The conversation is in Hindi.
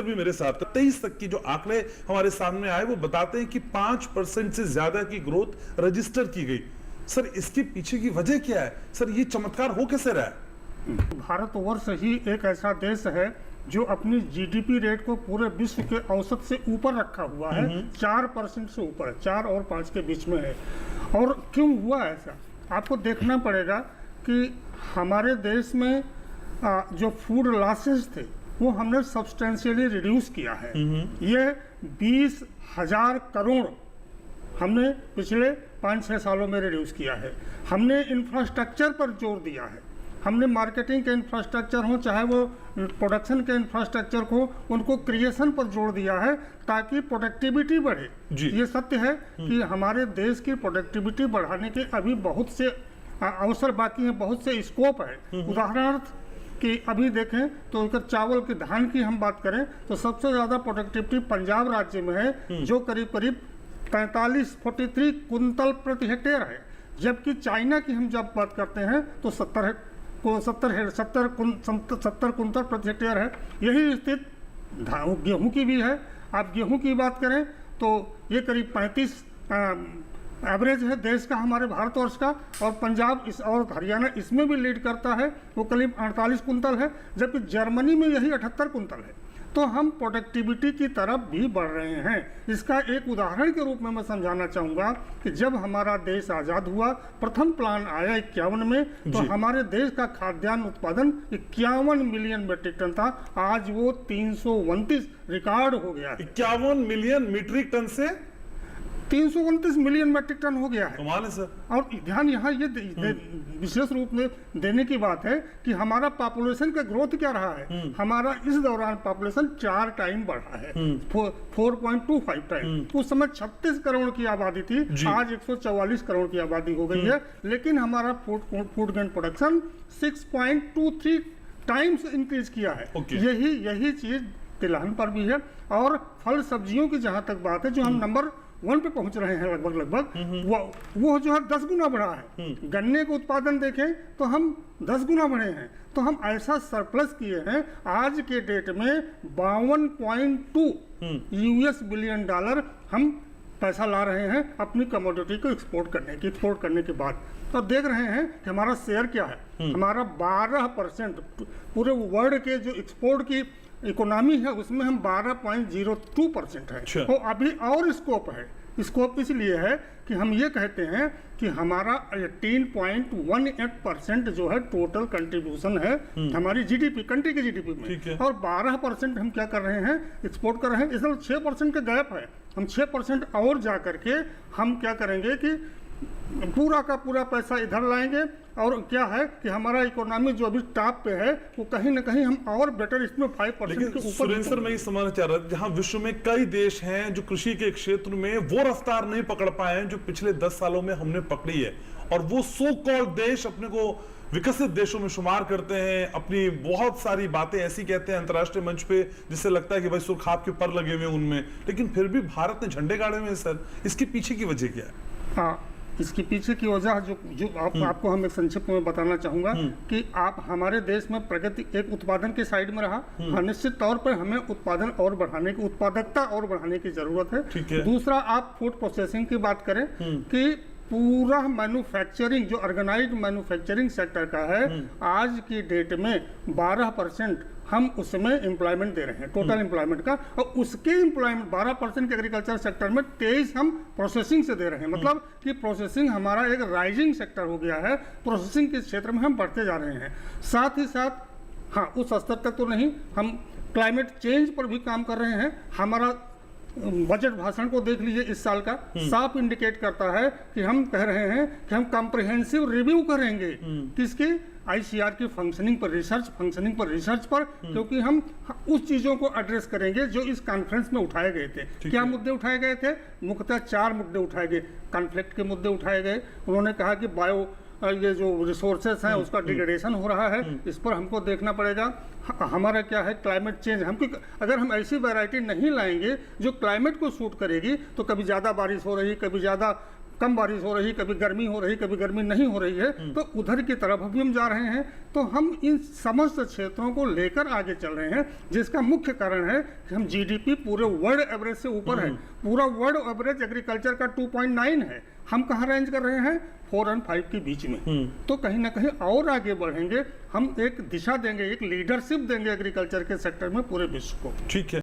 भी मेरे साथ 23 तक की जो आंकड़े हमारे सामने आए वो बताते हैं कि 5% से ज्यादा की ग्रोथ रजिस्टर की गई। सर इसके पीछे की वजह क्या है? सर ये चमत्कार हो कैसे रहा है? भारतवर्ष ही एक ऐसा देश है जो अपनी जीडीपी रेट को पूरे विश्व के औसत से ऊपर रखा हुआ है। 4% से ऊपर, 4 और 5 के बीच में है। और क्यों हुआ ऐसा, आपको देखना पड़ेगा कि हमारे देश में जो फूड लॉसेस थे वो हमने सब्सटेंशियली रिड्यूस किया है। ये 20,000 करोड़ हमने पिछले 5-6 सालों में रिड्यूस किया है। हमने इंफ्रास्ट्रक्चर पर जोर दिया है। हमने मार्केटिंग के इंफ्रास्ट्रक्चर हो, चाहे वो प्रोडक्शन के इंफ्रास्ट्रक्चर को, उनको क्रिएशन पर जोर दिया है ताकि प्रोडक्टिविटी बढ़े। ये सत्य है कि हमारे देश की प्रोडक्टिविटी बढ़ाने के अभी बहुत से अवसर बाकी हैं, बहुत से स्कोप है। उदाहरणार्थ कि अभी देखें तो अगर चावल की, धान की हम बात करें तो सबसे ज़्यादा प्रोडक्टिविटी पंजाब राज्य में है, जो करीब करीब 43 कुंतल प्रति हेक्टेयर है। जबकि चाइना की हम जब बात करते हैं तो 70 कुंतल प्रति हेक्टेयर है। यही स्थिति गेहूं की भी है। आप गेहूं की बात करें तो ये करीब 35 एवरेज है देश का, हमारे भारतवर्ष का। और पंजाब और हरियाणा इसमें भी लीड करता है, वो करीब 48 कुंतल है। जबकि जर्मनी में यही 78 कुंतल है। तो हम प्रोडक्टिविटी की तरफ भी बढ़ रहे हैं। इसका एक उदाहरण के रूप में मैं समझाना चाहूँगा कि जब हमारा देश आज़ाद हुआ, प्रथम प्लान आया 51 में, तो हमारे देश का खाद्यान्न उत्पादन 51 मिलियन मेट्रिक टन था। आज वो 329 रिकॉर्ड हो गया है। 51 मिलियन मीट्रिक टन से 329 मिलियन मेट्रिक टन हो गया है। कमाल है सर। और ध्यान यहाँ ये विशेष रूप में देने की बात है कि हमारा पॉपुलेशन का ग्रोथ क्या रहा है। हमारा इस दौरान पॉपुलेशन 4 टाइम बढ़ा है, 4.25 टाइम। उस समय 36 करोड़ की आबादी थी, आज 144 करोड़ की आबादी हो गई है। लेकिन हमारा food grain production 6.23 times increase किया है। यही चीज तिलहन पर भी है। और फल सब्जियों की जहां तक बात है, जो हम नंबर 1 पे पहुंच रहे हैं लगभग वो जो है 10 गुना बढ़ा है। गन्ने का उत्पादन देखें तो हम 10 गुना बढ़े हैं। तो हम ऐसा सरप्लस किए हैं। आज के डेट में 52.2 US बिलियन डॉलर हम पैसा ला रहे हैं अपनी कमोडिटी को एक्सपोर्ट करने के बाद। तो देख रहे हैं कि हमारा शेयर क्या है। हमारा 12% पूरे वर्ल्ड के जो एक्सपोर्ट की इकोनॉमी है उसमें हम 12.02% है। तो अभी और स्कोप है। स्कोप इसलिए है कि हम ये कहते हैं कि हमारा 18.18% जो है टोटल कंट्रीब्यूशन है हमारी जीडीपी, कंट्री की जीडीपी में। और 12% हम क्या कर रहे हैं, एक्सपोर्ट कर रहे हैं। इसमें 6% का गैप है। हम 6% और जा करके हम क्या करेंगे कि पूरा का पूरा पैसा इधर लाएंगे। और क्या है कि हमारा इकोनॉमी जो अभी टॉप पे है वो कहीं ना कहीं हम और बेटर इसमें 5% के ऊपर। सुरेंद्र सर, मैं ये समझना चाह रहा था, जहां विश्व में कई देश हैं जो कृषि के क्षेत्र में वो रफ्तार नहीं पकड़ पाए हैं जो पिछले 10 सालों में हमने पकड़ी है, और वो सो कॉल्ड देश अपने को विकसित देशों में शुमार करते हैं, अपनी बहुत सारी बातें ऐसी कहते हैं अंतर्राष्ट्रीय मंच पे जिससे लगता है कि भाई सुर्ख आपके पर लगे हुए उनमें, लेकिन फिर भी भारत ने झंडे गाड़े हुए हैं। सर इसके पीछे की वजह क्या है? इसके पीछे की वजह जो आपको हम एक संक्षिप्त में बताना चाहूंगा कि आप हमारे देश में प्रगति एक उत्पादन के साइड में रहा। हाँ, निश्चित तौर पर हमें उत्पादन और बढ़ाने की, उत्पादकता और बढ़ाने की जरूरत है। दूसरा, आप फूड प्रोसेसिंग की बात करें कि पूरा मैन्युफैक्चरिंग जो ऑर्गेनाइज्ड मैन्युफैक्चरिंग सेक्टर का है, आज की डेट में 12% हम उसमें एम्प्लॉयमेंट दे रहे हैं, टोटल एम्प्लॉयमेंट का। और उसके एम्प्लॉयमेंट 12% के एग्रीकल्चर सेक्टर में 23 हम प्रोसेसिंग से दे रहे हैं। मतलब कि प्रोसेसिंग हमारा एक राइजिंग सेक्टर हो गया है। प्रोसेसिंग के क्षेत्र में हम बढ़ते जा रहे हैं। साथ ही साथ हाँ, उस स्तर तक तो नहीं, हम क्लाइमेट चेंज पर भी काम कर रहे हैं। हमारा बजट भाषण को देख लीजिए इस साल का, साफ इंडिकेट करता है कि हम कह रहे हैं कि हम कॉम्प्रिहेंसिव रिव्यू करेंगे किसकी, आईसीआर की फंक्शनिंग पर रिसर्च पर, क्योंकि हम उस चीजों को एड्रेस करेंगे जो इस कॉन्फ्रेंस में उठाए गए थे। क्या मुद्दे उठाए गए थे? मुख्यतः 4 मुद्दे उठाए गए। कॉन्फ्लिक्ट के मुद्दे उठाए गए। उन्होंने कहा कि बायो ये जो रिसोर्सेस हैं उसका डिग्रेडेशन हो रहा है, इस पर हमको देखना पड़ेगा। हमारा क्या है, क्लाइमेट चेंज। हम अगर हम ऐसी वैरायटी नहीं लाएंगे जो क्लाइमेट को सूट करेगी, तो कभी ज़्यादा बारिश हो रही, कभी ज़्यादा कम बारिश हो रही, कभी गर्मी हो रही, कभी गर्मी नहीं हो रही है, तो उधर की तरफ अभी हम जा रहे हैं। तो हम इन समस्त क्षेत्रों को लेकर आगे चल रहे हैं, जिसका मुख्य कारण है कि हम जीडीपी पूरे वर्ल्ड एवरेज से ऊपर है। पूरा वर्ल्ड एवरेज एग्रीकल्चर का 2.9 है, हम कहाँ रेंज कर रहे हैं? 4 और 5 के बीच में। तो कहीं ना कहीं और आगे बढ़ेंगे, हम एक दिशा देंगे, एक लीडरशिप देंगे एग्रीकल्चर के सेक्टर में पूरे विश्व को। ठीक है।